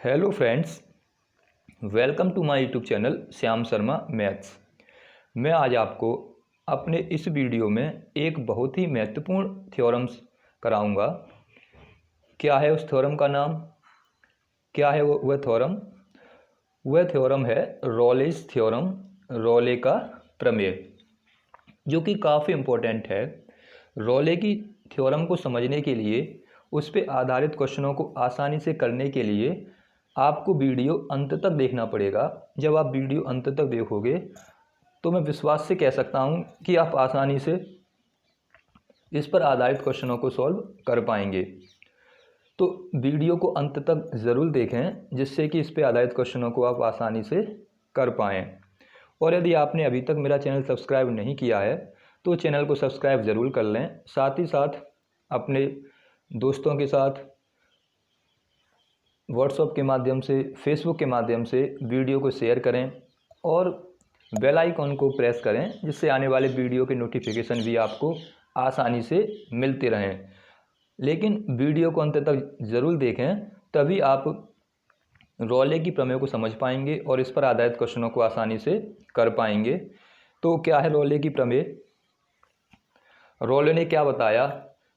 Hello friends, welcome to my YouTube channel Shyam Sharma maths. मैं आज आपको अपने इस वीडियो में एक बहुत ही महत्वपूर्ण थ्योरम्स कराऊंगा। क्या है उस थ्योरम का नाम? क्या है वह थ्योरम? वह थ्योरम है रॉलेज थ्योरम, रॉले का प्रमेय, जो कि काफ़ी इम्पोर्टेंट है। रॉले की थ्योरम को समझने के लिए, उस पर आधारित क्वेश्चनों को आसानी से करने के लिए आपको वीडियो अंत तक देखना पड़ेगा। जब आप वीडियो अंत तक देखोगे तो मैं विश्वास से कह सकता हूं कि आप आसानी से इस पर आधारित क्वेश्चनों को सॉल्व कर पाएंगे। तो वीडियो को अंत तक ज़रूर देखें, जिससे कि इस पर आधारित क्वेश्चनों को आप आसानी से कर पाएँ। और यदि आपने अभी तक मेरा चैनल सब्सक्राइब नहीं किया है तो चैनल को सब्सक्राइब ज़रूर कर लें। साथ ही साथ अपने दोस्तों के साथ व्हाट्सएप के माध्यम से, फेसबुक के माध्यम से वीडियो को शेयर करें और बेल आइकॉन को प्रेस करें, जिससे आने वाले वीडियो के नोटिफिकेशन भी आपको आसानी से मिलते रहें। लेकिन वीडियो को अंत तक ज़रूर देखें, तभी आप रॉले की प्रमेय को समझ पाएंगे और इस पर आधारित क्वेश्चनों को आसानी से कर पाएंगे। तो क्या है रॉले की प्रमेय? रॉले ने क्या बताया,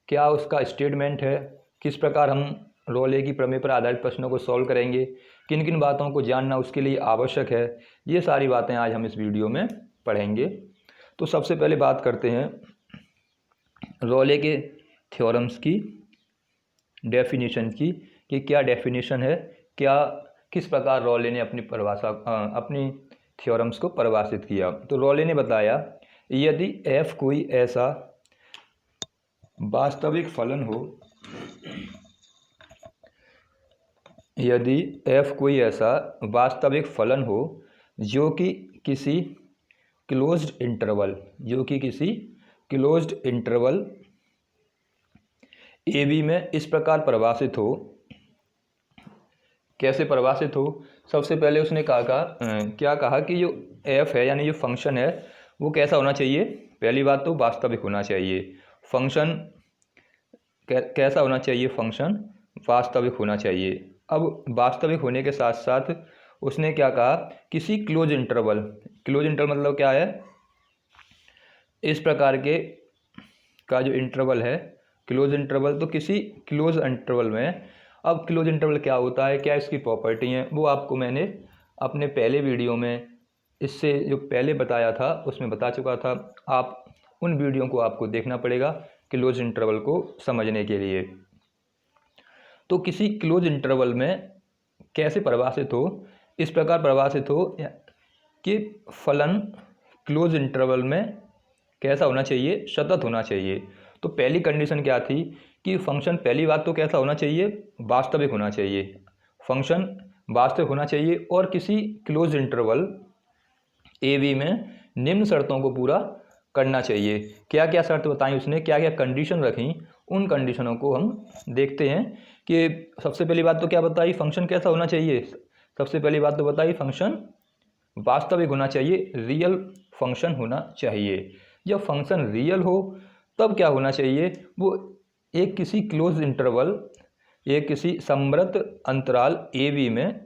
क्या उसका स्टेटमेंट है, किस प्रकार हम रॉले की प्रमेय पर आधारित प्रश्नों को सॉल्व करेंगे, किन किन बातों को जानना उसके लिए आवश्यक है, ये सारी बातें आज हम इस वीडियो में पढ़ेंगे। तो सबसे पहले बात करते हैं रॉले के थ्योरम्स की, डेफिनेशन की, कि क्या डेफिनेशन है, क्या किस प्रकार रॉले ने अपनी थ्योरम्स को परिभाषित किया। तो रॉले ने बताया, यदि एफ कोई ऐसा वास्तविक फलन हो, यदि f कोई ऐसा वास्तविक फलन हो जो कि किसी क्लोज्ड इंटरवल ए बी में इस प्रकार परिभाषित हो। कैसे परिभाषित हो? सबसे पहले उसने क्या कहा कि जो f है यानी जो फंक्शन है वो कैसा होना चाहिए। पहली बात तो वास्तविक होना चाहिए। फंक्शन कैसा होना चाहिए? फंक्शन वास्तविक होना चाहिए। अब वास्तविक होने के साथ साथ उसने क्या कहा, किसी क्लोज इंटरवल मतलब क्या है, इस प्रकार के का जो इंटरवल है क्लोज इंटरवल, तो किसी क्लोज इंटरवल में। अब क्लोज इंटरवल क्या होता है, क्या इसकी प्रॉपर्टी है, वो आपको मैंने अपने पहले वीडियो में, इससे जो पहले बताया था उसमें बता चुका था। आप उन वीडियो को आपको देखना पड़ेगा क्लोज इंटरवल को समझने के लिए। तो किसी क्लोज इंटरवल में कैसे परिभाषित हो, इस प्रकार परिभाषित हो कि फलन क्लोज इंटरवल में कैसा होना चाहिए, सतत होना चाहिए। तो पहली कंडीशन क्या थी कि फंक्शन, पहली बात तो कैसा होना चाहिए, वास्तविक होना चाहिए। फंक्शन वास्तविक होना चाहिए और किसी क्लोज इंटरवल ए बी में निम्न शर्तों को पूरा करना चाहिए। क्या क्या शर्त बताई उसने, क्या क्या कंडीशन रखी, उन कंडीशनों को हम देखते हैं। कि सबसे पहली बात तो क्या बताई, फंक्शन कैसा होना चाहिए। सबसे पहली बात तो बताई, फंक्शन वास्तविक होना चाहिए, रियल फंक्शन होना चाहिए। जब फंक्शन रियल हो तब क्या होना चाहिए, वो एक किसी क्लोज इंटरवल, एक किसी संवृत अंतराल ए बी में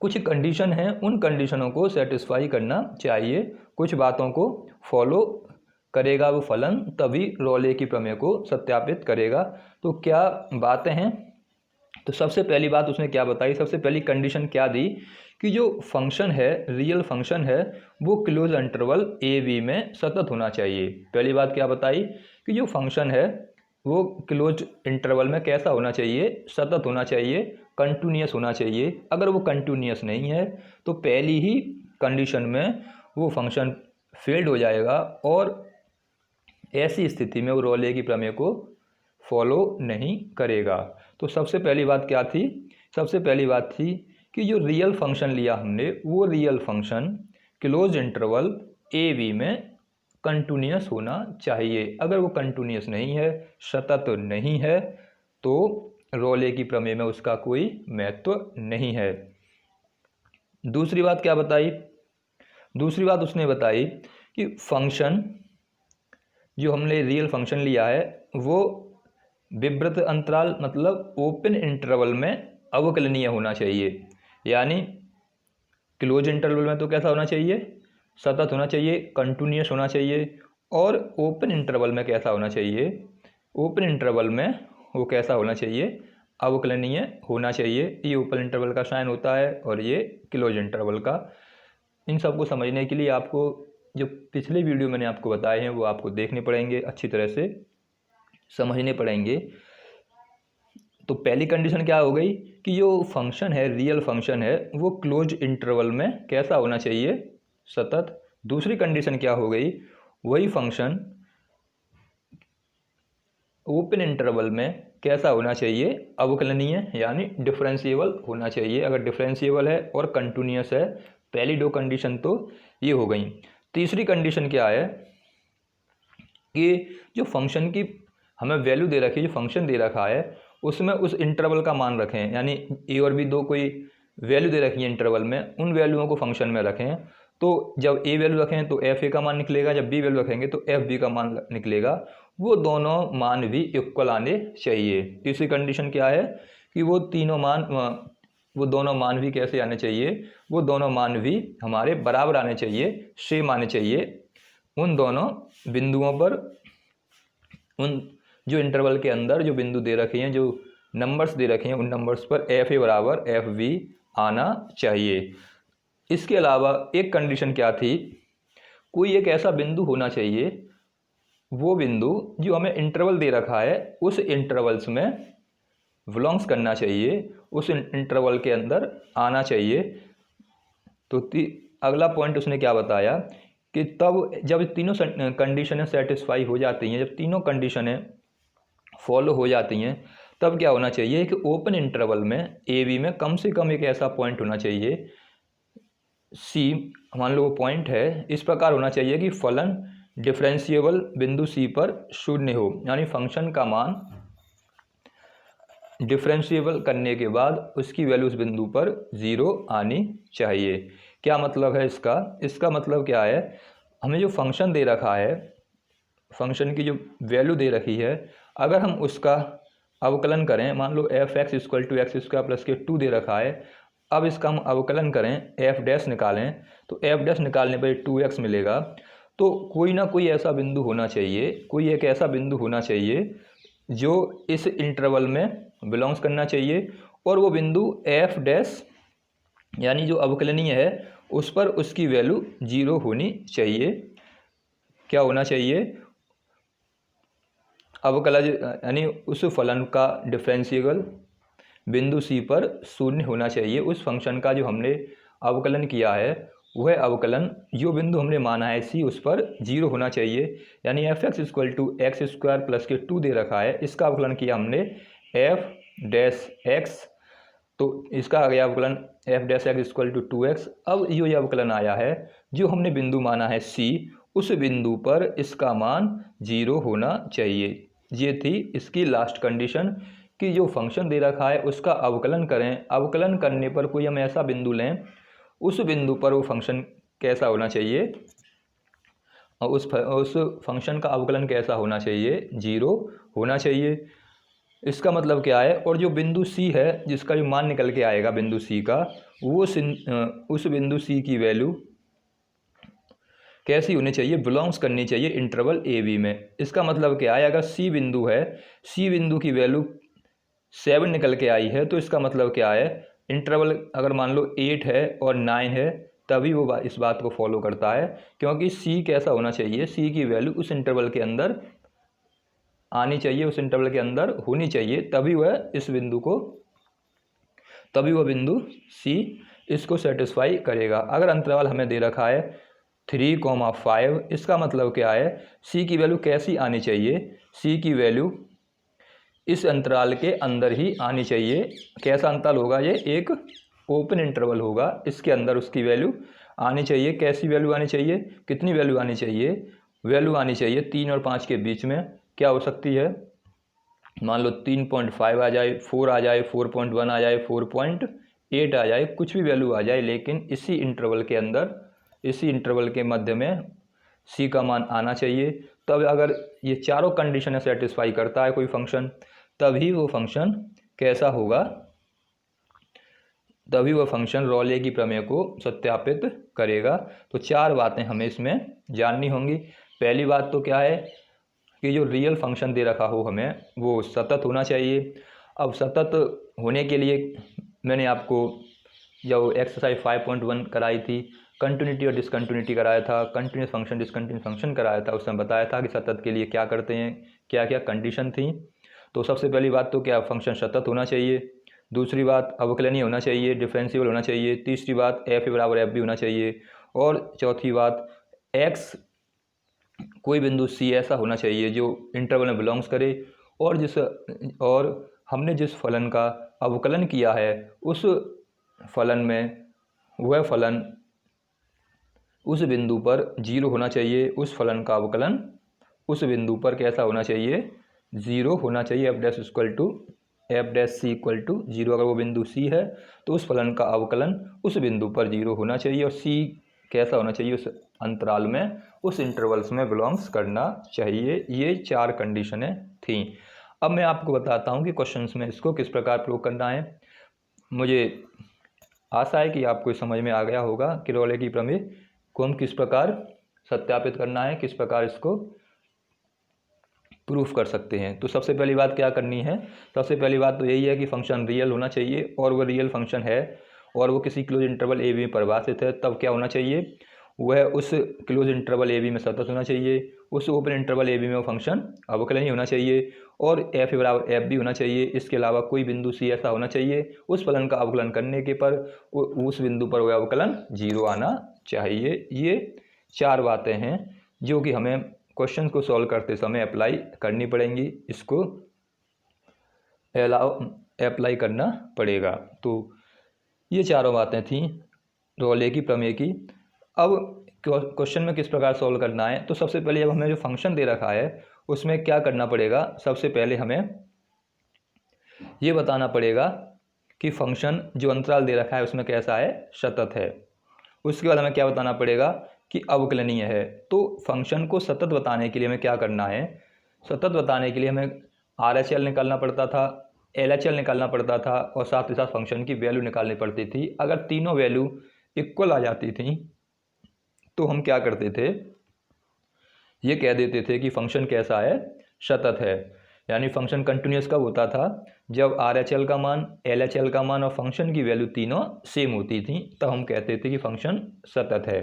कुछ कंडीशन हैं, उन कंडीशनों को सेटिस्फाई करना चाहिए, कुछ बातों को फॉलो करेगा वो फलन, तभी रॉले की प्रमेय को सत्यापित करेगा। तो क्या बातें हैं? तो सबसे पहली बात उसने क्या बताई, सबसे पहली कंडीशन क्या दी कि जो फंक्शन है, रियल फंक्शन है, वो क्लोज इंटरवल ए बी में सतत होना चाहिए। पहली बात क्या बताई कि जो फंक्शन है वो क्लोज इंटरवल में कैसा होना चाहिए, सतत होना चाहिए, कंटिन्यूअस होना चाहिए। अगर वो कंटिन्यूअस नहीं है तो पहली ही कंडीशन में वो फंक्शन फेल्ड हो जाएगा और ऐसी स्थिति में वो रॉले की प्रमेय को फॉलो नहीं करेगा। तो सबसे पहली बात क्या थी, सबसे पहली बात थी कि जो रियल फंक्शन लिया हमने, वो real function close interval a b में कंटिन्यूअस होना चाहिए। अगर वो कंटिन्यूअस नहीं है, सतत नहीं है, तो रॉले की प्रमेय में उसका कोई महत्व नहीं है। दूसरी बात क्या बताई, दूसरी बात उसने बताई कि फंक्शन, जो हमने रियल फंक्शन लिया है, वो विवृत अंतराल मतलब ओपन इंटरवल में अवकलनीय होना चाहिए। यानी क्लोज इंटरवल में तो कैसा होना चाहिए, सतत होना चाहिए, कंटिन्यूअस होना चाहिए। और ओपन इंटरवल में कैसा होना चाहिए, ओपन इंटरवल में वो कैसा होना चाहिए, अवकलनीय होना चाहिए। ये ओपन इंटरवल का साइन होता है और ये क्लोज इंटरवल का। इन सबको समझने के लिए आपको जो पिछले वीडियो मैंने आपको बताए हैं वो आपको देखने पड़ेंगे, अच्छी तरह से समझने पड़ेंगे। तो पहली कंडीशन क्या हो गई कि जो फंक्शन है, रियल फंक्शन है, वो क्लोज इंटरवल में कैसा होना चाहिए, सतत। दूसरी कंडीशन क्या हो गई, वही फंक्शन ओपन इंटरवल में कैसा होना चाहिए, अवकलनीय यानी डिफरेंशिएबल होना चाहिए। अगर डिफरेंशिएबल है और कंटिन्यूअस है, पहली दो कंडीशन तो ये हो गई। तीसरी कंडीशन क्या है कि जो फंक्शन की हमें वैल्यू दे रखी है, जो फंक्शन दे रखा है, उसमें उस इंटरवल का मान रखें। यानी ए और बी दो कोई वैल्यू दे रखी है इंटरवल में, उन वैल्यूओं को फंक्शन में रखें। तो जब ए वैल्यू रखें तो एफ ए का मान निकलेगा, जब बी वैल्यू रखेंगे तो एफ बी का मान निकलेगा। वो दोनों मान भी इक्वल आने चाहिए। तीसरी कंडीशन क्या है कि वो दोनों मान भी कैसे आने चाहिए, वो दोनों मान भी हमारे बराबर आने चाहिए, सेम आने चाहिए। उन दोनों बिंदुओं पर, उन जो इंटरवल के अंदर जो बिंदु दे रखे हैं, जो नंबर्स दे रखे हैं, उन नंबर्स पर एफ ए बराबर एफ बी आना चाहिए। इसके अलावा एक कंडीशन क्या थी, कोई एक ऐसा बिंदु होना चाहिए, वो बिंदु जो हमें इंटरवल दे रखा है उस इंटरवल्स में बिलोंग्स करना चाहिए, उस इंटरवल के अंदर आना चाहिए। तो अगला पॉइंट उसने क्या बताया कि तब जब तीनों कंडीशनें सेटिस्फाई हो जाती हैं, जब तीनों कंडीशनें फॉलो हो जाती हैं, तब क्या होना चाहिए कि ओपन इंटरवल में ए बी में कम से कम एक ऐसा पॉइंट होना चाहिए, सी मान लो वो पॉइंट है, इस प्रकार होना चाहिए कि फलन डिफरेंशिएबल बिंदु सी पर शून्य हो। यानी फंक्शन का मान डिफरेंशिएबल करने के बाद उसकी वैल्यू उस बिंदु पर 0 आनी चाहिए। क्या मतलब है इसका, इसका मतलब क्या है, हमें जो फंक्शन दे रखा है, फंक्शन की जो वैल्यू दे रखी है, अगर हम उसका अवकलन करें, मान लो f x equal to x square plus के 2 दे रखा है, अब इसका हम अवकलन करें, एफ डैश निकालें, तो एफ डैश निकालने पर 2x मिलेगा। तो कोई ना कोई ऐसा बिंदु होना चाहिए, कोई एक ऐसा बिंदु होना चाहिए जो इस इंटरवल में बिलोंग्स करना चाहिए, और वो बिंदु एफ डैश यानी जो अवकलनीय है उस पर उसकी वैल्यू 0 होनी चाहिए। क्या होना चाहिए, अवकलज यानी उस फलन का डिफरेंशिएबल बिंदु सी पर 0 होना चाहिए। उस फंक्शन का जो हमने अवकलन किया है, वह अवकलन जो बिंदु हमने माना है सी, उस पर 0 होना चाहिए। यानी f x equal to x square plus के 2 दे रखा है, इसका अवकलन किया हमने एफ डैश एक्स, तो इसका आ गया अवकलन f dash x equal to 2x। अब ये अवकलन आया है जो हमने बिंदु माना है सी, उस बिंदु पर इसका मान 0 होना चाहिए। ये थी इसकी लास्ट कंडीशन कि जो फंक्शन दे रखा है उसका अवकलन करें, अवकलन करने पर कोई हम ऐसा बिंदु लें, उस बिंदु पर वो फंक्शन कैसा होना चाहिए, और उस फंक्शन का अवकलन कैसा होना चाहिए, 0 होना चाहिए। इसका मतलब क्या है, और जो बिंदु सी है जिसका जो मान निकल के आएगा बिंदु सी का, वो उस बिंदु सी की वैल्यू कैसी होनी चाहिए, बिलोंग्स करनी चाहिए इंटरवल ए बी में। इसका मतलब क्या है, अगर सी बिंदु है, सी बिंदु की वैल्यू 7 निकल के आई है, तो इसका मतलब क्या है, इंटरवल अगर मान लो 8 है और 9 है, तभी वो इस बात को फॉलो करता है, क्योंकि सी कैसा होना चाहिए, सी की वैल्यू उस इंटरवल के अंदर आनी चाहिए, उस इंटरवल के अंदर होनी चाहिए, तभी वह इस बिंदु को, तभी वह बिंदु सी इसको सेटिस्फाई करेगा। अगर अंतराल हमें दे रखा है 3,5, इसका मतलब क्या है, सी की वैल्यू कैसी आनी चाहिए, सी की वैल्यू इस अंतराल के अंदर ही आनी चाहिए। कैसा अंतराल होगा ये, एक ओपन इंटरवल होगा, इसके अंदर उसकी वैल्यू आनी चाहिए। कैसी वैल्यू आनी चाहिए, कितनी वैल्यू आनी चाहिए, वैल्यू आनी चाहिए 3 और 5 के बीच में। क्या हो सकती है, मान लो 3.5 आ जाए, 4 आ जाए, 4.1 आ जाए, 4.8 आ जाए, कुछ भी वैल्यू आ जाए, लेकिन इसी इंटरवल के अंदर, इसी इंटरवल के मध्य में सी का मान आना चाहिए। तब अगर ये चारों कंडीशनें सेटिस्फाई करता है कोई फंक्शन, तभी वो फंक्शन कैसा होगा, तभी वह फंक्शन रॉले की प्रमेय को सत्यापित करेगा। तो 4 बातें हमें इसमें जाननी होंगी। पहली बात तो क्या है कि जो रियल फंक्शन दे रखा हो हमें वो सतत होना चाहिए। अब सतत होने के लिए मैंने आपको जब एक्सरसाइज 5.1 कराई थी, कंटिन्यूटी और डिसकंटिन्यूटी कराया था, कंटिन्यूस फंक्शन डिसकंटिन्यूस फंक्शन कराया था, उसमें बताया था कि सतत के लिए क्या करते हैं, क्या क्या कंडीशन थी। तो सबसे पहली बात तो क्या, फंक्शन सतत होना चाहिए। दूसरी बात, अवकलनीय होना चाहिए, डिफरेंशिएबल होना चाहिए। तीसरी बात, एफ बराबर एफ भी होना चाहिए। और चौथी बात, एक्स कोई बिंदु सी ऐसा होना चाहिए जो इंटरवल में बिलोंग्स करे, और हमने जिस फलन का अवकलन किया है उस फलन में वह फलन उस बिंदु पर 0 होना चाहिए। उस फलन का अवकलन उस बिंदु पर कैसा होना चाहिए, 0 होना चाहिए। F dash c equal to 0। अगर वो बिंदु सी है तो उस फलन का अवकलन उस बिंदु पर 0 होना चाहिए, और सी कैसा होना चाहिए, उस अंतराल में, उस इंटरवल्स में बिलोंग्स करना चाहिए। ये 4 कंडीशनें थीं। अब मैं आपको बताता हूँ कि क्वेश्चंस में इसको किस प्रकार प्रयोग करना है। मुझे आशा है कि आपको समझ में आ गया होगा कि रॉले की प्रमेय को हम किस प्रकार सत्यापित करना है, किस प्रकार इसको प्रूफ कर सकते हैं। तो सबसे पहली बात क्या करनी है, सबसे पहली बात तो यही है कि फंक्शन रियल होना चाहिए, और वो रियल फंक्शन है और वो किसी क्लोज इंटरवल ए बी में परिभाषित है। तब क्या होना चाहिए, वह उस क्लोज इंटरवल ए बी में सतत होना चाहिए। उस ओपन इंटरवल ए बी में वो फंक्शन अवकलनीय होना चाहिए, और एफ बराबर एफ भी होना चाहिए। इसके अलावा कोई बिंदु सी ऐसा होना चाहिए उस फलन का अवकलन करने के पर उस बिंदु पर वह अवकलन 0 आना चाहिए। ये 4 बातें हैं जो कि हमें क्वेश्चन को सॉल्व करते समय अप्लाई करनी पड़ेंगी, इसको अप्लाई करना पड़ेगा। तो ये 4 बातें थीं रॉले की प्रमेय की। अब क्वेश्चन में किस प्रकार सॉल्व करना है, तो सबसे पहले अब हमें जो फंक्शन दे रखा है उसमें क्या करना पड़ेगा, सबसे पहले हमें ये बताना पड़ेगा कि फंक्शन जो अंतराल दे रखा है उसमें कैसा है, सतत है। उसके बाद हमें क्या बताना पड़ेगा कि अवकलनीय है। तो फंक्शन को सतत बताने के लिए हमें क्या करना है, सतत बताने के लिए हमें RHL निकालना पड़ता था, LHL निकालना पड़ता था, और साथ ही साथ फंक्शन की वैल्यू निकालनी पड़ती थी। अगर तीनों वैल्यू इक्वल आ जाती थी तो हम क्या करते थे, ये कह देते थे कि फंक्शन कैसा है, सतत है। यानी फंक्शन कंटिन्यूस कब होता था, जब RHL का मान, LHL का मान और फंक्शन की वैल्यू तीनों सेम होती थी, तब हम कहते थे कि फंक्शन सतत है।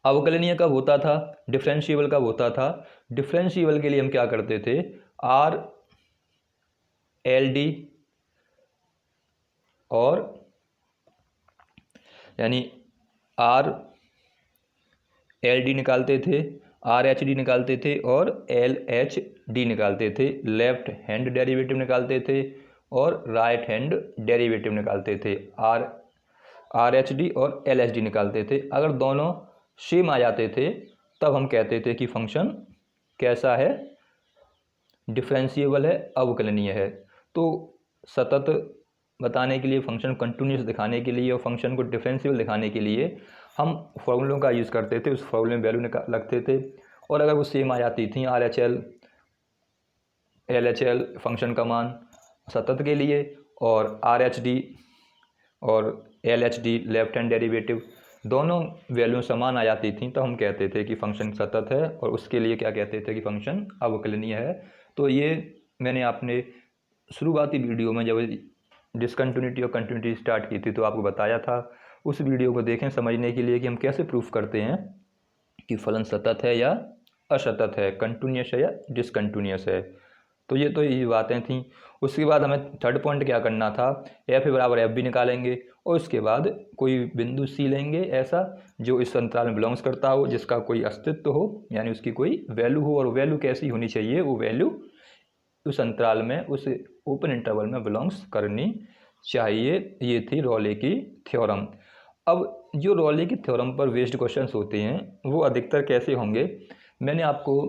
अवकलनीय कब होता था, डिफरेंशिएबल कब होता था, डिफरेंशिएबल के लिए हम क्या करते थे, RLD और यानी RLD निकालते थे, RHD निकालते थे और LHD निकालते थे। लेफ्ट हैंड डेरिवेटिव निकालते थे और राइट हैंड डेरिवेटिव निकालते थे। RHD और LHD निकालते थे। अगर दोनों सेम आ जाते थे तब हम कहते थे कि फंक्शन कैसा है, डिफरेंशिएबल है, अवकलनीय है। तो सतत बताने के लिए, फंक्शन कंटिन्यूस दिखाने के लिए और फंक्शन को डिफरेंशिएबल दिखाने के लिए हम फॉर्मूलों का यूज़ करते थे, उस फॉर्मूले में वैल्यू लगते थे, और अगर वो सेम आ जाती थी RHL LHL फंक्शन का मान सतत के लिए, और RHD और LHD लेफ्ट हैंड डेरिवेटिव दोनों वैल्यू समान आ जाती थी, तो हम कहते थे कि फंक्शन सतत है, और उसके लिए क्या कहते थे कि फंक्शन अवकलनीय है। तो ये मैंने अपने शुरुआती वीडियो में जब डिसकंटिन्यूटी और कंटिन्यूटी स्टार्ट की थी तो आपको बताया था। उस वीडियो को देखें समझने के लिए कि हम कैसे प्रूफ करते हैं कि फलन सतत है या असतत है, कंटिन्यूस है या डिसकंटिन्यूस है। तो ये बातें थीं। उसके बाद हमें थर्ड पॉइंट क्या करना था, एफ बराबर एफ भी निकालेंगे, और उसके बाद कोई बिंदु सी लेंगे ऐसा जो इस अंतराल में बिलोंग्स करता हो, जिसका कोई अस्तित्व हो, यानी उसकी कोई वैल्यू हो, और वैल्यू कैसी होनी चाहिए, वो वैल्यू उस अंतराल में, उस ओपन इंटरवल में बिलोंग्स करनी चाहिए। ये थी रॉले की थ्योरम। अब जो रॉले की थ्योरम पर बेस्ड क्वेश्चंस होते हैं वो अधिकतर कैसे होंगे, मैंने आपको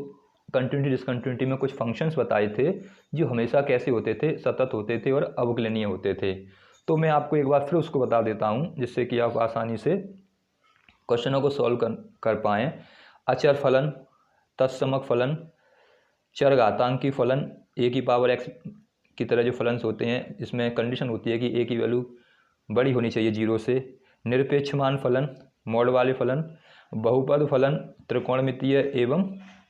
कंटिन्यूटी डिसकंटिन्यूटी में कुछ फंक्शंस बताए थे जो हमेशा कैसे होते थे, सतत होते थे और अवकलनीय होते थे। तो मैं आपको एक बार फिर उसको बता देता हूँ जिससे कि आप आसानी से क्वेश्चनों को सॉल्व कर पाएँ। अचर फलन, तत्समक फलन, चरघातांकी फलन, ए की पावर एक्स की तरह जो फलन्स होते हैं, इसमें कंडीशन होती है कि ए की वैल्यू बड़ी होनी चाहिए 0 से। निरपेक्ष मान फलन, मॉड वाले फलन, बहुपद फलन, त्रिकोणमितीय एवं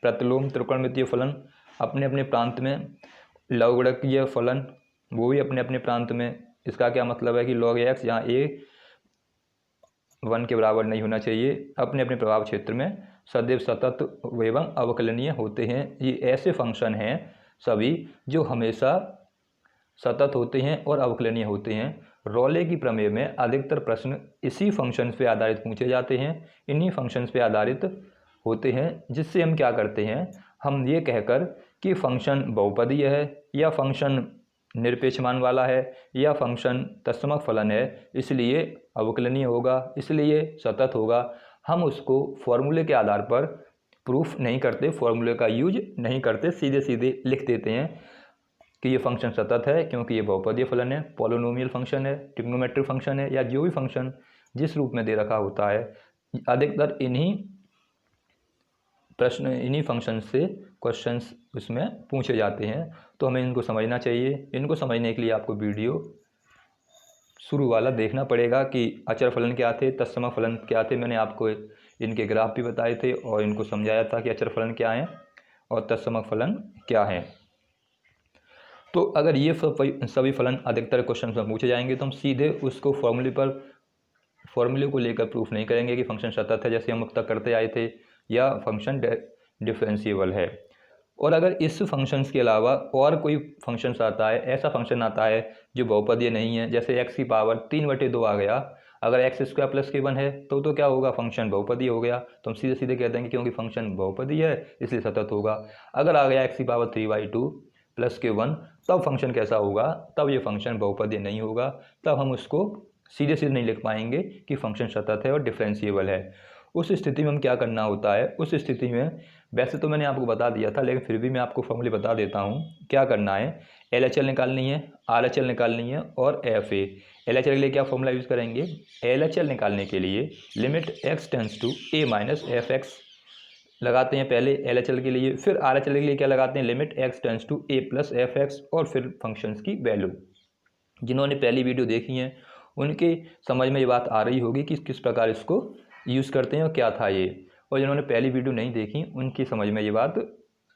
प्रतिलोम त्रिकोणमितीय फलन अपने अपने प्रांत में, लवगुणकीय फलन वो भी अपने अपने प्रांत में। इसका क्या मतलब है कि log x जहाँ a 1 के बराबर नहीं होना चाहिए, अपने अपने प्रभाव क्षेत्र में सदैव सतत एवं अवकलनीय होते हैं। ये ऐसे फंक्शन हैं सभी जो हमेशा सतत होते हैं और अवकलनीय होते हैं। रोले की प्रमेय में अधिकतर प्रश्न इसी फंक्शंस पे आधारित पूछे जाते हैं, इन्हीं फंक्शंस पे आधारित होते हैं, जिससे हम क्या करते हैं, हम ये कहकर कि फंक्शन बहुपदीय है या फंक्शन निरपेक्ष मान वाला है या फंक्शन तत्समक फलन है, इसलिए अवकलनीय होगा, इसलिए सतत होगा, हम उसको फॉर्मूले के आधार पर प्रूफ नहीं करते, फॉर्मूले का यूज नहीं करते, सीधे सीधे लिख देते हैं कि ये फंक्शन सतत है क्योंकि ये बहुपदीय फलन है, पॉलिनोमियल फंक्शन है, ट्रिग्नोमेट्रिक फंक्शन है, या जो भी फंक्शन जिस रूप में दे रखा होता है। अधिकतर इन्हीं प्रश्न, इन्हीं फंक्शन से क्वेश्चंस उसमें पूछे जाते हैं, तो हमें इनको समझना चाहिए। इनको समझने के लिए आपको वीडियो शुरू वाला देखना पड़ेगा कि अचर फलन क्या थे, तत्समक फलन क्या थे। मैंने आपको इनके ग्राफ भी बताए थे और इनको समझाया था कि अचर फलन क्या हैं और तत्समक फलन क्या हैं। तो अगर ये सभी फलन अधिकतर क्वेश्चन में पूछे जाएंगे तो हम सीधे उसको फॉर्मूले को लेकर प्रूफ नहीं करेंगे कि फंक्शन सतत है जैसे हम अब तक करते आए थे, या फंक्शन डिफरेंशिएबल है। और अगर इस फंक्शंस के अलावा और कोई फंक्शंस आता है, ऐसा फंक्शन आता है जो बहुपदीय नहीं है, जैसे x की पावर 3/2 आ गया, अगर x² + k1 है तो क्या होगा, फंक्शन बहुपदीय हो गया। तो हम सीधे सीधे कह देंगे क्योंकि फंक्शन बहुपदीय है इसलिए सतत होगा। अगर आ गया x की पावर 3/2 + k1, तब फंक्शन कैसा होगा, तब ये फंक्शन बहुपदीय नहीं होगा, तब हम उसको सीधे सीधे नहीं लिख पाएंगे कि फंक्शन सतत है और डिफरेंशिएबल है। उस स्थिति में हम क्या करना होता है, उस स्थिति में वैसे तो मैंने आपको बता दिया था लेकिन फिर भी मैं आपको फॉर्मूले बता देता हूँ। क्या करना है, LHL निकालनी है, RHL निकालनी है और FA। LHL के लिए क्या फॉर्मूला यूज़ करेंगे, LHL निकालने के लिए limit x tends to a - fx लगाते हैं पहले LHL के लिए, फिर RHL के लिए क्या लगाते हैं, limit x tends to a + fx और फिर फंक्शंस की वैल्यू। जिन्होंने पहली वीडियो देखी है उनके समझ में ये बात आ रही होगी कि किस प्रकार इसको यूज़ करते हैं और क्या था ये, और जिन्होंने पहली वीडियो नहीं देखी उनकी समझ में ये बात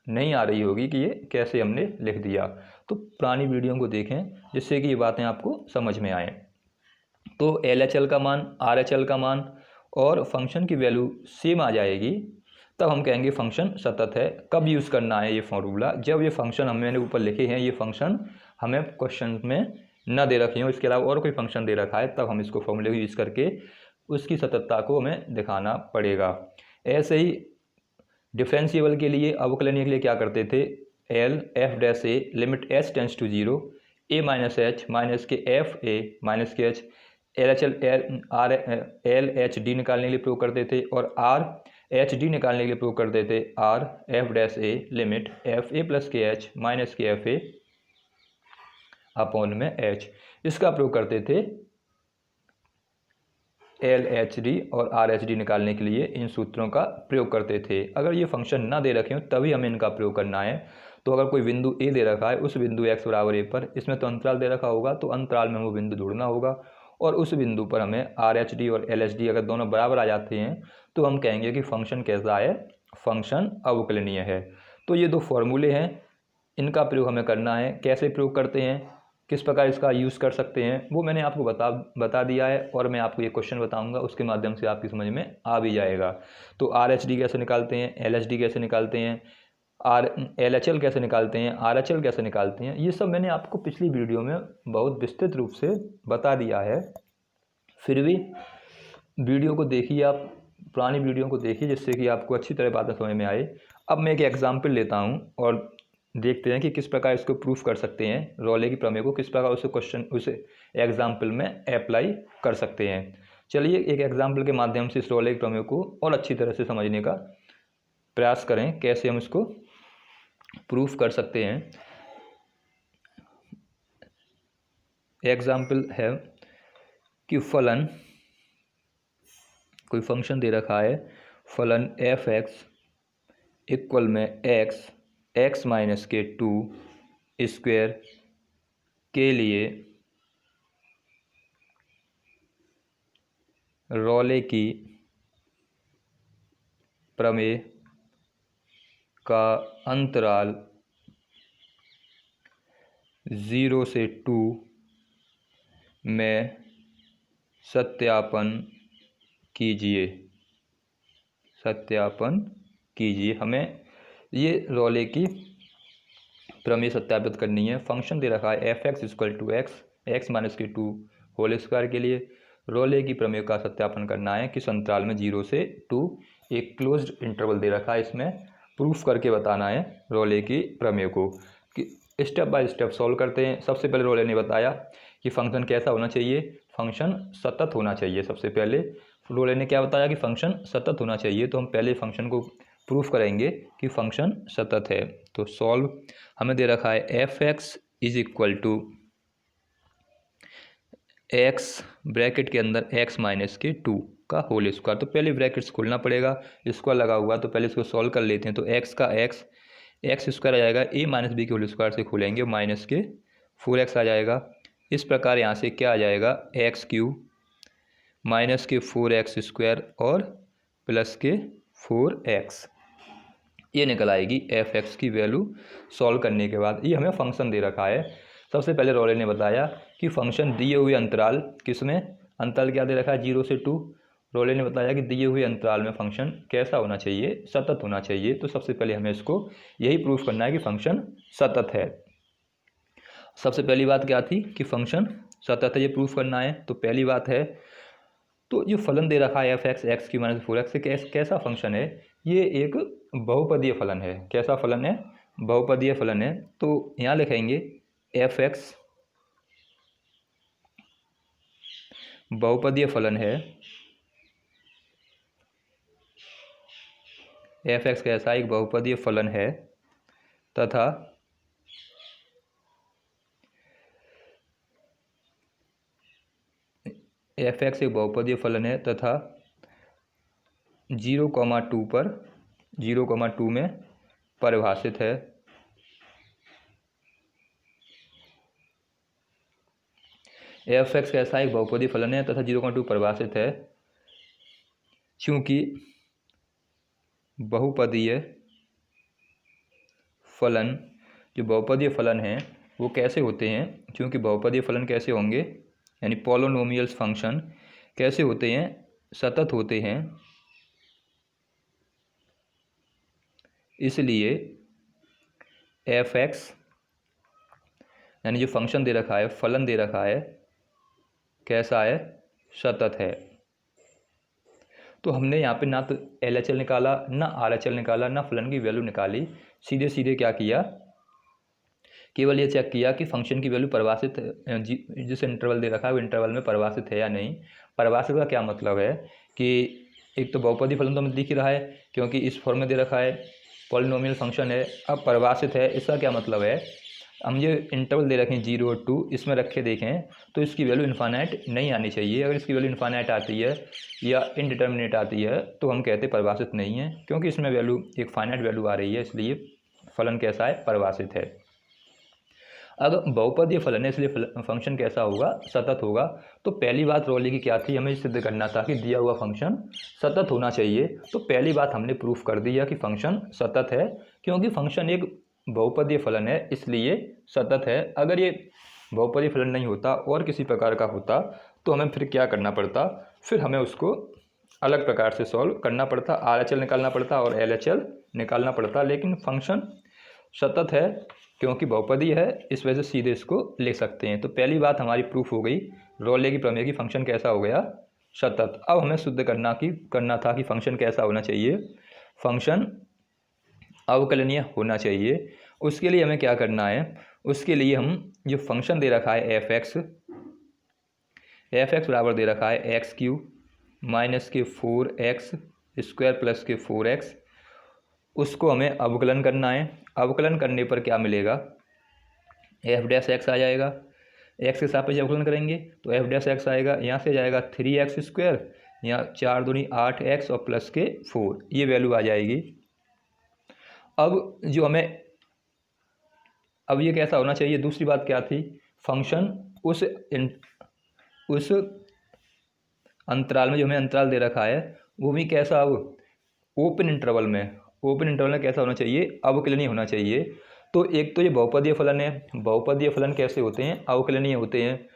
नहीं आ रही होगी कि ये कैसे हमने लिख दिया। तो पुरानी वीडियो को देखें जिससे कि ये बातें आपको समझ में आएँ। तो LHL का मान, RHL का मान और फंक्शन की वैल्यू सेम आ जाएगी, तब हम कहेंगे फंक्शन सतत है। कब यूज़ करना है ये फॉर्मूला, जब ये फंक्शन मैंने ऊपर लिखे हैं, ये फंक्शन हमें क्वेश्चन में न दे रखे हो, इसके अलावा और कोई फंक्शन दे रखा है, तब हम इसको फॉर्मूले को यूज़ करके उसकी सततता को हमें दिखाना पड़ेगा। ऐसे ही डिफरेंशिएबल के लिए, अवकलनीय के लिए क्या करते थे, L(f'(a) limit h tends to 0 a - h - k f a - k h। LHL LHD निकालने के लिए प्रयोग करते थे और RHD निकालने के लिए प्रयोग करते थे, R(f'(a) limit fa + kh - kfa upon में h। इसका प्रयोग करते थे LHD और RHD निकालने के लिए, इन सूत्रों का प्रयोग करते थे। अगर ये फंक्शन ना दे रखे हो तभी हमें इनका प्रयोग करना है। तो अगर कोई बिंदु A दे रखा है, उस बिंदु x = a पर, इसमें तो अंतराल दे रखा होगा, तो अंतराल में वो बिंदु ढूंढना होगा और उस बिंदु पर हमें RHD और LHD अगर दोनों बराबर आ जाते हैं तो हम कहेंगे कि फंक्शन कैसा है, फंक्शन अवकलनीय है। तो ये दो फॉर्मूले हैं, इनका प्रयोग हमें करना है। कैसे प्रयोग करते हैं, किस प्रकार इसका यूज़ कर सकते हैं, वो मैंने आपको बता दिया है और मैं आपको ये क्वेश्चन बताऊंगा, उसके माध्यम से आपकी समझ में आ भी जाएगा। तो RHD कैसे निकालते हैं, LHD कैसे निकालते हैं, LHL कैसे निकालते हैं, RHL कैसे निकालते हैं, ये सब मैंने आपको पिछली वीडियो में बहुत विस्तृत रूप से बता दिया है। फिर भी वीडियो को देखिए, आप पुरानी वीडियो को देखिए जिससे कि आपको अच्छी तरह बातें समझ में आए। अब मैं एक एग्जाम्पल लेता हूँ और देखते हैं कि किस प्रकार इसको प्रूफ कर सकते हैं, रोले की प्रमेय को किस प्रकार उस एग्जाम्पल में अप्लाई कर सकते हैं। चलिए एक एग्जाम्पल के माध्यम से इस रोले की प्रमेय को और अच्छी तरह से समझने का प्रयास करें, कैसे हम इसको प्रूफ कर सकते हैं। एग्जाम्पल है कि फलन, कोई फंक्शन दे रखा है, फलन f(x) इक्वल में x - k2 स्क्वायर के लिए रोले की प्रमेय का अंतराल 0 से 2 में सत्यापन कीजिए। हमें ये रोले की प्रमेय सत्यापित करनी है। फंक्शन दे रखा है f(x) = x माइनस के 2 होल स्क्वायर के लिए रोले की प्रमेय का सत्यापन करना है किस अंतराल में 0 से 2, एक क्लोज्ड इंटरवल दे रखा है। इसमें प्रूफ करके बताना है रोले की प्रमेय को कि स्टेप बाय स्टेप सॉल्व करते हैं। सबसे पहले रोले ने बताया कि फंक्शन कैसा होना चाहिए, फंक्शन सतत होना चाहिए। सबसे पहले रोले ने क्या बताया कि फंक्शन सतत होना चाहिए, तो हम पहले फंक्शन को प्रूफ करेंगे कि फंक्शन सतत है। तो सॉल्व हमें दे रखा है f(x) = x ब्रैकेट के अंदर x माइनस के 2 का होल स्क्वायर। तो पहले ब्रैकेट्स खोलना पड़ेगा, स्क्वायर लगा हुआ, तो पहले इसको सॉल्व कर लेते हैं। तो x का x स्क्वायर आ जाएगा, a माइनस बी के होल स्क्वायर से खोलेंगे माइनस के 4x आ जाएगा। इस प्रकार यहाँ से क्या आ जाएगा x³ माइनस के 4x² और प्लस के 4x, ये निकल आएगी f(x) की वैल्यू सॉल्व करने के बाद। ये हमें फंक्शन दे रखा है। सबसे पहले रोले ने बताया कि फंक्शन दिए हुए अंतराल किसमें, अंतराल क्या दे रखा है 0 से 2। रोले ने बताया कि दिए हुए अंतराल में फंक्शन कैसा होना चाहिए, सतत होना चाहिए। तो सबसे पहले हमें इसको यही प्रूफ करना है कि फंक्शन सतत है। सबसे पहली बात क्या थी कि फंक्शन सतत है, ये प्रूफ करना है। तो पहली बात है, तो जो फलन दे रखा है f(x) x³ - 4x कैसा फंक्शन है, ये एक बहुपदीय फलन है। कैसा फलन है, बहुपदीय फलन है। तो यहाँ लिखेंगे f(x) बहुपदीय फलन है। f(x) कैसा एक बहुपदीय फलन है तथा f(x) एक बहुपदीय फलन है तथा 0,2 पर 0,2 में परिभाषित है। f(x) कैसा एक बहुपदीय फलन है तथा 0,2 परिभाषित है, क्योंकि बहुपदीय फलन, जो बहुपदीय फलन हैं वो कैसे होते हैं, क्योंकि बहुपदीय फलन कैसे होंगे, यानी पॉलिनोमियल्स फंक्शन कैसे होते हैं, सतत होते हैं। इसलिए f(x) यानी जो फंक्शन दे रखा है, फलन दे रखा है, कैसा है, सतत है। तो हमने यहाँ पे ना तो LHL निकाला, ना RHL निकाला, ना फलन की वैल्यू निकाली, सीधे सीधे क्या किया, केवल ये चेक किया कि फंक्शन की वैल्यू परिभाषित जिस इंटरवल दे रखा है वो इंटरवल में परिभाषित है या नहीं। परिभाषित का क्या मतलब है कि एक तो बहुपदीय फलन तो हमें दिख ही रहा है क्योंकि इस फॉर्म में दे रखा है, पॉलिनोमियल फंक्शन है। अब परिभाषित है, इसका क्या मतलब है, हम ये इंटरवल दे रखें 0 और 2, इसमें रखे देखें तो इसकी वैल्यू इनफाइनाइट नहीं आनी चाहिए। अगर इसकी वैल्यू इनफाइनाइट आती है या इनडिटर्मिनेट आती है तो हम कहते परिभाषित नहीं है, क्योंकि इसमें वैल्यू एक फाइनाइट वैल्यू आ रही है, इसलिए फलन कैसा है, परिभाषित है। अगर बहुपदीय फलन है इसलिए फंक्शन कैसा होगा, सतत होगा। तो पहली बात रोले की क्या थी, हमें सिद्ध करना था कि दिया हुआ फंक्शन सतत होना चाहिए। तो पहली बात हमने प्रूफ कर दिया कि फंक्शन सतत है, क्योंकि फंक्शन एक बहुपदीय फलन है इसलिए सतत है। अगर ये बहुपदीय फलन नहीं होता और किसी प्रकार का होता तो हमें फिर क्या करना पड़ता, फिर हमें उसको अलग प्रकार से सॉल्व करना पड़ता, RHL निकालना पड़ता और LHL निकालना पड़ता। लेकिन फंक्शन सतत है क्योंकि बहुपदीय है, इस वजह से सीधे इसको ले सकते हैं। तो पहली बात हमारी प्रूफ हो गई, रोले की प्रमेय की फंक्शन कैसा हो गया, सतत। अब हमें सिद्ध करना था कि फंक्शन कैसा होना चाहिए, फंक्शन अवकलनीय होना चाहिए। उसके लिए हमें क्या करना है, उसके लिए हम जो फंक्शन दे रखा है f(x) बराबर दे रखा है x³ माइनस के 4x² प्लस के 4x, उसको हमें अवकलन करना है। अवकलन करने पर क्या मिलेगा, f' आ जाएगा। x के सापेक्ष अवकलन करेंगे तो f' आएगा, यहाँ से जाएगा 3x², यहाँ 4 दूनी 8x और प्लस के 4, ये वैल्यू आ जाएगी। अब ये कैसा होना चाहिए, दूसरी बात क्या थी, फंक्शन उस अंतराल में जो हमें अंतराल दे रखा है वो भी कैसा, अब ओपन इंटरवल में, ओपन इंटरवल में कैसा होना चाहिए, अवकलनीय होना चाहिए। तो एक तो ये बहुपदीय फलन है, बहुपदीय फलन कैसे होते हैं, अवकलनीय होते हैं।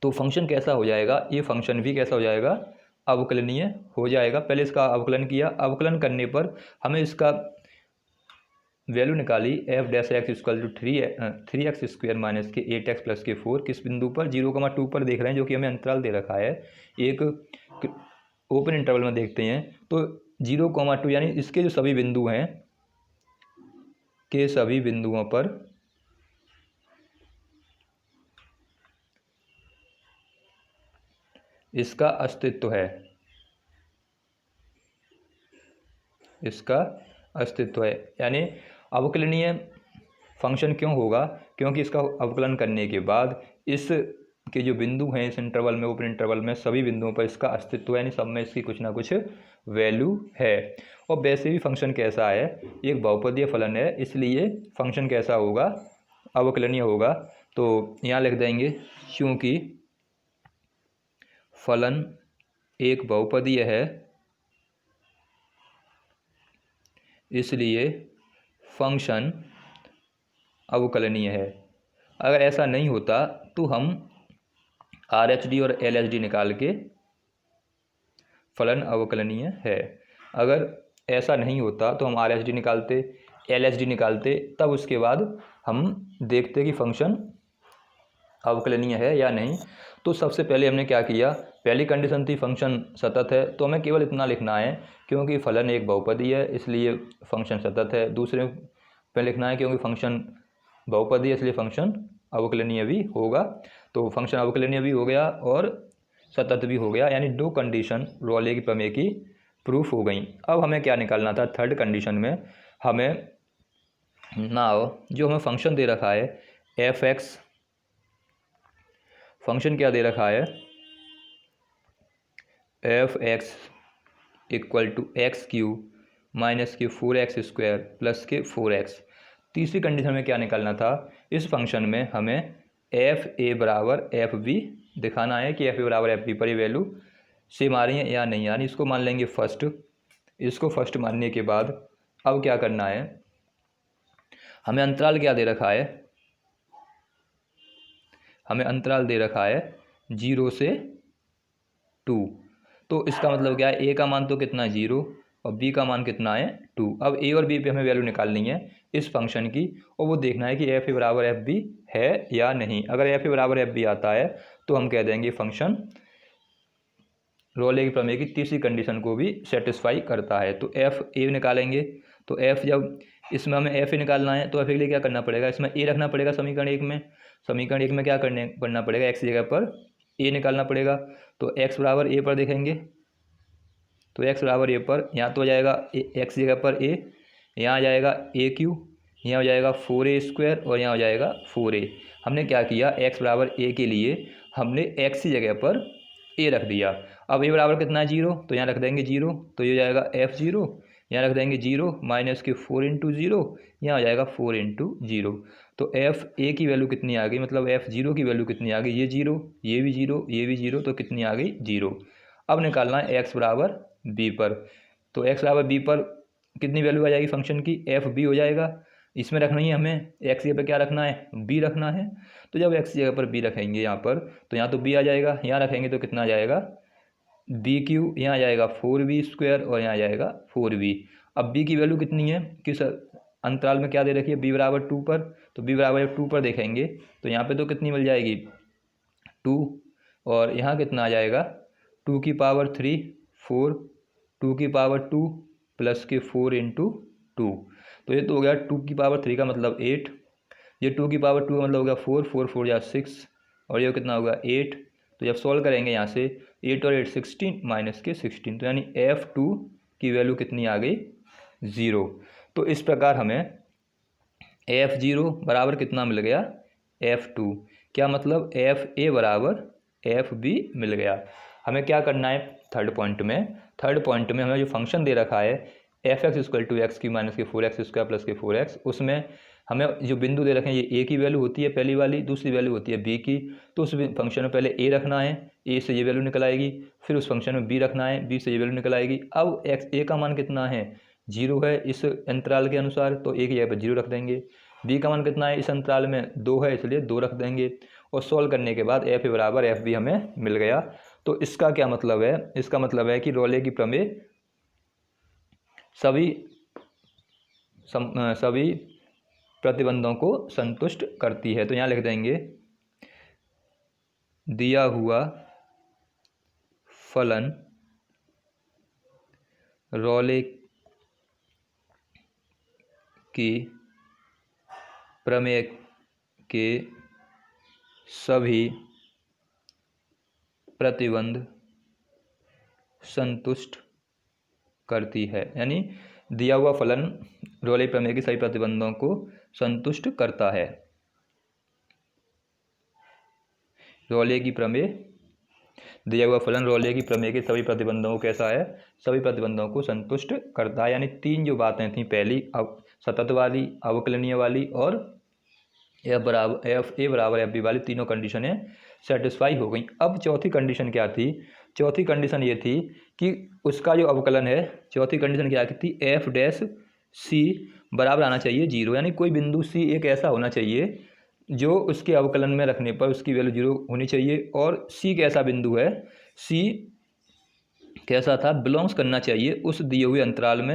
तो फंक्शन कैसा हो जाएगा, ये फंक्शन भी कैसा हो जाएगा, अवकलनीय हो जाएगा। पहले इसका अवकलन किया, अवकलन करने पर हमें इसका वैल्यू निकाली f dash x equal to 3x² minus के 8x प्लस के 4, किस बिंदु पर, 0,2 पर देख रहे हैं, जो कि हमें अंतराल दे रखा है एक ओपन इंटरवल में देखते हैं। तो 0,2 यानी इसके जो सभी बिंदु हैं के सभी बिंदुओं पर इसका अस्तित्व है, इसका अस्तित्व है। यानी अवकलनीय फंक्शन क्यों होगा, क्योंकि इसका अवकलन करने के बाद इस के जो बिंदु हैं इस इंटरवल में, ओपन इंटरवल में सभी बिंदुओं पर इसका अस्तित्व है, यानी सब में इसकी कुछ ना कुछ वैल्यू है। और वैसे भी फंक्शन कैसा है, एक बहुपदीय फलन है, इसलिए फंक्शन कैसा होगा, अवकलनीय होगा। तो यहाँ लिख देंगे क्योंकि फलन एक बहुपदीय है इसलिए फंक्शन अवकलनीय है। अगर ऐसा नहीं होता तो हम RHD और LHD निकाल के फलन अवकलनीय है। अगर ऐसा नहीं होता तो हम RHD निकालते, LHD निकालते, तब उसके बाद हम देखते कि फंक्शन अवकलनीय है या नहीं। तो सबसे पहले हमने क्या किया, पहली कंडीशन थी फंक्शन सतत है, तो हमें केवल इतना लिखना है क्योंकि फलन एक बहुपदी है इसलिए फंक्शन सतत है। दूसरे पे लिखना है क्योंकि फंक्शन बहुपदी है इसलिए फंक्शन अवकलनीय भी होगा। तो फंक्शन अवकलनीय भी हो गया और सतत भी हो गया, यानी दो कंडीशन रोले की प्रमेय की प्रूफ हो गई। अब हमें क्या निकालना था, थर्ड कंडीशन में हमें नाउ जो हमें फंक्शन दे रखा है f(x), फंक्शन क्या दे रखा है f(x) equal to x³ minus के 4x² प्लस के 4x। तीसरी कंडीशन में क्या निकालना था, इस फंक्शन में हमें fa बराबर fb दिखाना है कि fa बराबर fb पर ये वैल्यू सेम आ रही है या नहीं, यानी इसको मान लेंगे फर्स्ट। इसको फर्स्ट मानने के बाद अब क्या करना है, हमें अंतराल क्या दे रखा है, हमें अंतराल दे रखा है 0 से 2। तो इसका मतलब क्या है, a का मान तो कितना है 0 और b का मान कितना है 2। अब a और b पे हमें वैल्यू निकालनी है इस फंक्शन की और वो देखना है कि fa बराबर fb है या नहीं। अगर fa बराबर fb आता है तो हम कह देंगे फंक्शन रोले की प्रमेय की तीसरी कंडीशन को भी सेटिस्फाई करता है। तो fa निकालेंगे, तो f जब इसमें हमें fa निकालना है तो f के लिए क्या करना पड़ेगा, इसमें a रखना पड़ेगा समीकरण 1 में। समीकरण 1 में क्या करना पड़ेगा, x की जगह पर a निकालना पड़ेगा। तो x बराबर a पर देखेंगे, तो x बराबर a पर यहाँ तो हो जाएगा x की जगह पर a, यहाँ आ जाएगा a³, यहाँ हो जाएगा 4a² और यहाँ हो जाएगा 4a। हमने क्या किया, x बराबर a के लिए हमने x की जगह पर a रख दिया। अब a बराबर कितना है 0, तो यहाँ रख देंगे 0, तो ये हो जाएगा f0, यहाँ रख देंगे 0 माइनस के 4 इंटू 0, यहाँ हो जाएगा 4 इंटू 0। तो fa की वैल्यू कितनी आ गई, मतलब f0 की वैल्यू कितनी आ गई, ये 0, ये भी 0, ये भी 0, तो कितनी आ गई 0। अब निकालना है x बराबर b पर, तो x बराबर b पर कितनी वैल्यू आ जाएगी फंक्शन की, fb हो जाएगा। इसमें रखना ही हमें x की जगह पर क्या रखना है, b रखना है। तो जब x की जगह पर b रखेंगे यहाँ पर, तो यहाँ तो b आ जाएगा, यहाँ रखेंगे तो कितना आ जाएगा b³, यहाँ आ जाएगा 4b² और यहाँ आ जाएगा 4b। अब b की वैल्यू कितनी है, किस अंतराल में क्या दे रखी है, b बराबर 2 पर, तो b बराबर 2 पर देखेंगे तो यहाँ पे तो कितनी मिल जाएगी 2, और यहाँ कितना आ जाएगा 2 की पावर 3 4, 2 की पावर 2 प्लस के 4 इंटू 2। तो ये तो हो गया 2 की पावर 3 का मतलब 8, ये 2 की पावर 2 का मतलब हो गया 4, 4 4 या 6, और ये कितना होगा 8। तो जब सॉल्व करेंगे यहाँ से 8 और 8 16 माइनस के 16, तो यानी f2 की वैल्यू कितनी आ गई 0। तो इस प्रकार हमें f0 बराबर कितना मिल गया f2, क्या मतलब fa बराबर fb मिल गया। हमें क्या करना है थर्ड पॉइंट में हमें जो फंक्शन दे रखा है f(x) equal to x³ minus के 4x² प्लस के 4x, उसमें हमें जो बिंदु दे रखे हैं ये ए की वैल्यू होती है पहली वाली, दूसरी वैल्यू होती है बी की। तो उस फंक्शन में पहले ए रखना है, ए से ये वैल्यू निकल आएगी, फिर उस फंक्शन में बी रखना है, बी से ये वैल्यू निकल आएगी। अब एक्स ए का मान कितना है, 0 है इस अंतराल के अनुसार, तो ए की जगह पर 0 रख देंगे। बी का मान कितना है, इस अंतराल में 2 है इसलिए 2 रख देंगे। और सॉल्व करने के बाद एफ बराबर एफ बी हमें मिल गया। तो इसका क्या मतलब है, इसका मतलब है कि रोले की प्रमेय सभी प्रतिबंधों को संतुष्ट करती है। तो यहाँ लिख देंगे दिया हुआ फलन रोले की प्रमेय के सभी प्रतिबंध संतुष्ट करती है। यानी दिया हुआ फलन रोले प्रमेय के सभी प्रतिबंधों को संतुष्ट करता है। रोले की प्रमेय, दिया हुआ फलन रोले की प्रमेय के सभी प्रतिबंधों को कैसा है, सभी प्रतिबंधों को संतुष्ट करता है। यानी 3 जो बातें थी, पहली सतत वाली, अवकलनीय वाली और एफ ए बराबर एफ बी वाली, तीनों कंडीशनें सेटिस्फाई हो गई। अब चौथी कंडीशन क्या थी, चौथी कंडीशन ये थी कि उसका जो अवकलन है, चौथी कंडीशन क्या थी, एफ डैश सी बराबर आना चाहिए 0। यानी कोई बिंदु सी एक ऐसा होना चाहिए जो उसके अवकलन में रखने पर उसकी वैल्यू 0 होनी चाहिए। और सी कैसा बिंदु है, सी कैसा था, बिलोंग्स करना चाहिए उस दिए हुए अंतराल में।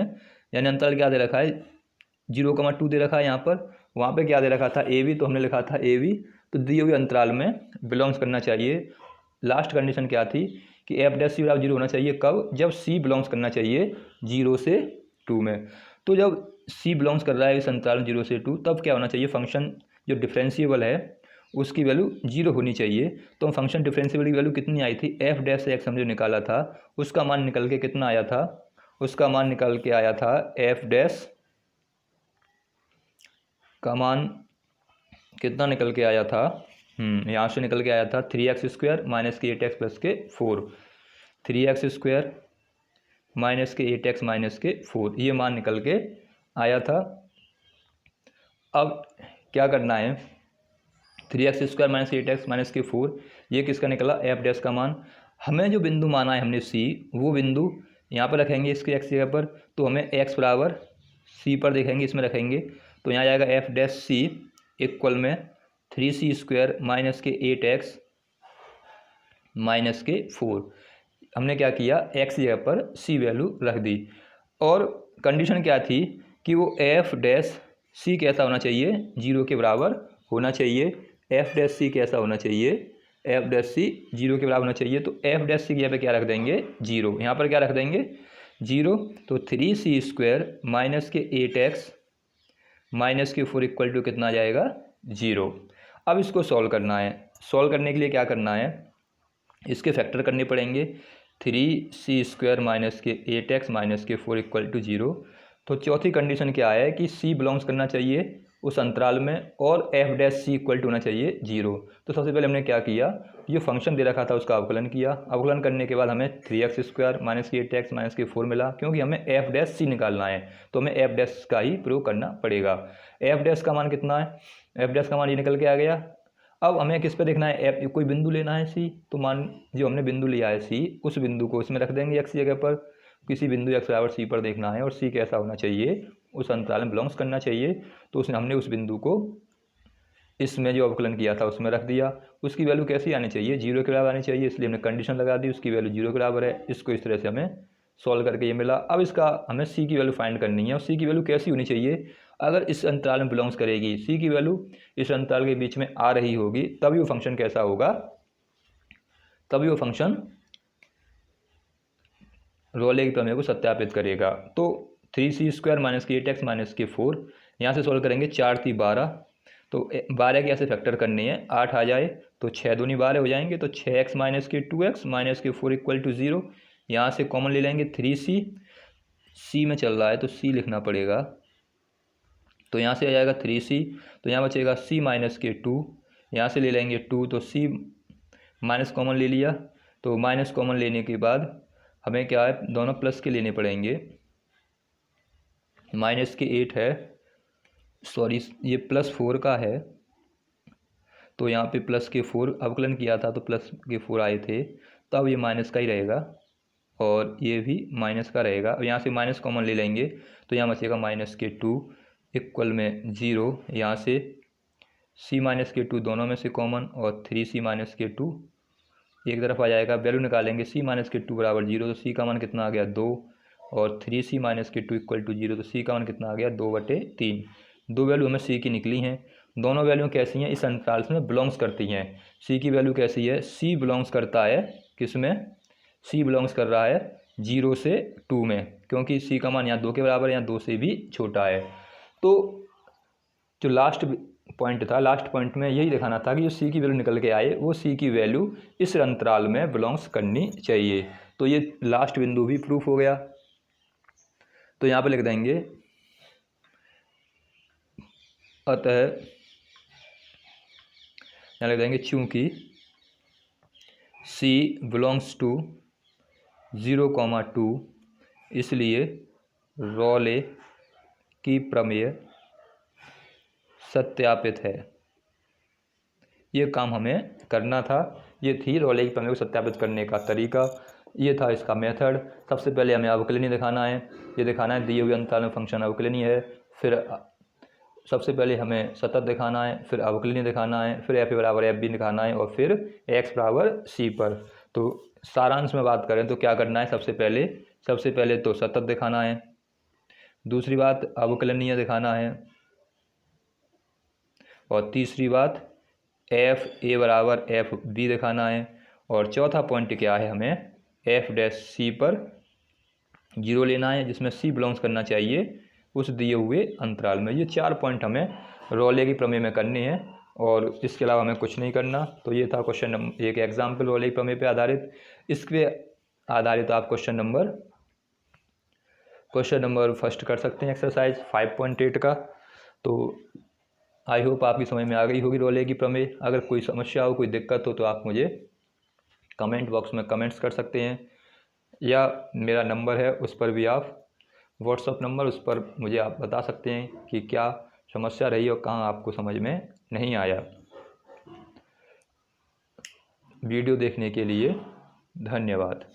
यानी अंतराल क्या दे रखा है, 0,2 दे रखा है यहाँ पर, वहाँ पे क्या दे रखा था ए बी, तो हमने लिखा था ए बी, तो दिए हुए अंतराल में बिलोंग्स करना चाहिए। लास्ट कंडीशन क्या थी कि एफ डैश सी बराबर 0 होना चाहिए, कब, जब सी बिलोंग्स करना चाहिए 0 से 2 में। तो जब सी बिलोंग्स कर रहा है इस अंतराल में 0 से 2, तब क्या होना चाहिए, फंक्शन जो डिफरेंशिएबल है उसकी वैल्यू 0 होनी चाहिए। तो फंक्शन डिफरेंशिएबल की वैल्यू कितनी आई थी, एफ डैश एक्स हमने निकाला था, उसका मान निकल के कितना आया था, उसका मान निकल के आया था एफ डैश का मान कितना निकल के आया था, यहाँ से निकल के आया था 3x² माइनस के 8x प्लस के 4, 3x² माइनस के 8x माइनस के 4, ये मान निकल के आया था। अब क्या करना है, 3x² माइनस के 8x माइनस के 4, ये किसका निकला, एफ डैश का मान। हमें जो बिंदु माना है हमने सी, वो बिंदु यहाँ पर रखेंगे इसके एक्स जगह पर, तो हमें x बराबर सी पर देखेंगे, इसमें रखेंगे, तो यहाँ जाएगा एफ डैश सी इक्वल में 3c² माइनस के 8x माइनस के 4। हमने क्या किया, x जगह पर c वैल्यू रख दी। और कंडीशन क्या थी कि वो एफ डैश सी कैसा होना चाहिए, 0 के बराबर होना चाहिए। एफ डैश सी कैसा होना चाहिए, एफ डैश सी 0 के बराबर होना चाहिए। तो एफ डैश सी की जगह पे क्या रख देंगे, 0, यहाँ पर क्या रख देंगे 0। तो 3c² माइनस के 8x माइनस के 4 इक्वल टू कितना आ जाएगा, 0। अब इसको सॉल्व करना है। सॉल्व करने के लिए क्या करना है, इसके फैक्टर करने पड़ेंगे। 3c² माइनस के 8x माइनस के 4 इक्वल टू 0। तो चौथी कंडीशन क्या है कि c बिलोंग्स करना चाहिए उस अंतराल में और f dash c equal to होना चाहिए 0। तो सबसे पहले हमने क्या किया, ये फंक्शन दे रखा था उसका अवकलन किया। अवकलन करने के बाद हमें 3x² माइनस के 8x माइनस के 4 मिला। क्योंकि हमें एफ डैश सी निकालना है तो हमें एफ डैश का ही प्रयोग करना पड़ेगा। एफ डैश का मान कितना है, एफ डैश का मान ये निकल के आ गया। अब हमें किस पे देखना है, एफ कोई बिंदु लेना है सी, तो मान जो हमने बिंदु लिया है सी, उस बिंदु को इसमें रख देंगे एक्स जगह पर। किसी बिंदु एक्स बराबर सी पर देखना है और सी कैसा होना चाहिए, उस अंतराल में बिलोंग्स करना चाहिए। तो उसने हमने उस बिंदु को इसमें जो अवकलन किया था उसमें रख दिया। उसकी वैल्यू कैसी आनी चाहिए, 0 के बराबर आनी चाहिए, इसलिए हमने कंडीशन लगा दी उसकी वैल्यू 0 के बराबर है। इसको इस तरह से हमें सॉल्व करके ये मिला। अब इसका हमें सी की वैल्यू फाइंड करनी है और सी की वैल्यू कैसी होनी चाहिए, अगर इस अंतराल में बिलोंग्स करेगी, सी की वैल्यू इस अंतराल के बीच में आ रही होगी, तभी वो फंक्शन कैसा होगा, तभी वो फंक्शन रोले की प्रमेय को सत्यापित करेगा। तो 3c² माइनस के 8x माइनस के 4, यहाँ से सॉल्व करेंगे, 4 3 12, तो 12 के ऐसे फैक्टर करने हैं, 8 आ जाए तो 6 दूनी 12 हो जाएंगे। तो 6x माइनस के 2x माइनस के 4 इक्वल टू 0। यहाँ से कॉमन ले लेंगे 3c, c में चल रहा है तो c लिखना पड़ेगा, तो यहाँ से आ जाएगा 3c, तो यहाँ बचेगा c माइनस के 2, यहाँ से ले लेंगे 2, तो c माइनस कॉमन ले लिया। तो माइनस कॉमन लेने के बाद हमें क्या है, दोनों प्लस के लेने पड़ेंगे। माइनस के 8 है सॉरी ये +4 का है, तो यहाँ पे प्लस के 4 अवकलन किया था तो प्लस के 4 आए थे, तो अब ये माइनस का ही रहेगा और ये भी माइनस का रहेगा। और यहाँ से माइनस कॉमन ले लेंगे तो यहाँ बचेगा -2 इक्वल में 0। यहाँ से c-2 दोनों में से कॉमन और 3c-2 एक तरफ आ जाएगा। वैल्यू निकालेंगे c-2 बराबर 0, तो c का मान कितना आ गया 2 और 3c-2 इक्वल टू 0, तो c का मान कितना आ गया 2/3। दो वैल्यू हमें c की निकली हैं। दोनों वैल्यू कैसी हैं, इस अंतराल में बिलोंग्स करती हैं। c की वैल्यू कैसी है, c बिलोंग्स करता है किस में, c बिलोंग्स कर रहा है 0 से 2 में, क्योंकि c का मान यहाँ 2 के बराबर है, यहाँ 2 से भी छोटा है। तो जो लास्ट पॉइंट था, लास्ट पॉइंट में यही दिखाना था कि जो सी की वैल्यू निकल के आए वो सी की वैल्यू इस अंतराल में बिलोंग्स करनी चाहिए। तो ये लास्ट बिंदु भी प्रूफ हो गया। तो यहाँ पे लिख देंगे अतः, यहाँ लिख देंगे चूँकि सी बिलोंग्स टू 0,2 इसलिए रॉले की प्रमेय सत्यापित है। ये काम हमें करना था, ये थी रॉले की प्रमेय को सत्यापित करने का तरीका, ये था इसका मेथड। सबसे पहले हमें अवकलनीय दिखाना है, ये दिखाना है दिए हुए अंतराल में फंक्शन अवकलनीय है, फिर सबसे पहले हमें सतत दिखाना है, फिर अवकलनीय दिखाना है, फिर f बराबर f भी दिखाना है और फिर x बराबर c पर। तो सारांश में बात करें तो क्या करना है, सबसे पहले तो सतत दिखाना है, दूसरी बात अवकलनीय दिखाना है और तीसरी बात एफ ए बराबर एफ बी दिखाना है। और चौथा पॉइंट क्या है, हमें एफ डैश सी पर 0 लेना है, जिसमें सी बिलोंग्स करना चाहिए उस दिए हुए अंतराल में। ये 4 पॉइंट हमें रॉले की प्रमेय में करने हैं और इसके अलावा हमें कुछ नहीं करना। तो ये था क्वेश्चन नंबर, एक एग्जाम्पल रॉले की प्रमेय पे आधारित। इसके आधारित आप क्वेश्चन नंबर फर्स्ट कर सकते हैं एक्सरसाइज 5.8 का। तो आई होप आपकी समझ में आ गई होगी रॉले की प्रमेय। अगर कोई समस्या हो, कोई दिक्कत हो तो आप मुझे कमेंट बॉक्स में कमेंट्स कर सकते हैं, या मेरा नंबर है उस पर भी आप, व्हाट्सअप नंबर, उस पर मुझे आप बता सकते हैं कि क्या समस्या रही और कहाँ आपको समझ में नहीं आया। वीडियो देखने के लिए धन्यवाद।